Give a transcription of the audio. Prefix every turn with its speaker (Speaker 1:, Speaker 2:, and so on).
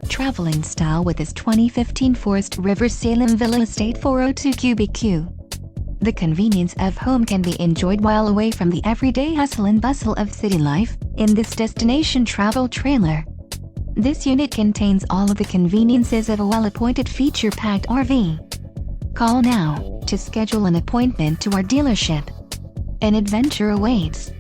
Speaker 1: Travel in style with this 2015 Forest River Salem Villa Estate 402 QBQ. The convenience of home can be enjoyed while away from the everyday hustle and bustle of city life in this destination travel trailer. This unit contains all of the conveniences of a well-appointed feature-packed RV. Call now to schedule an appointment to our dealership. An adventure awaits.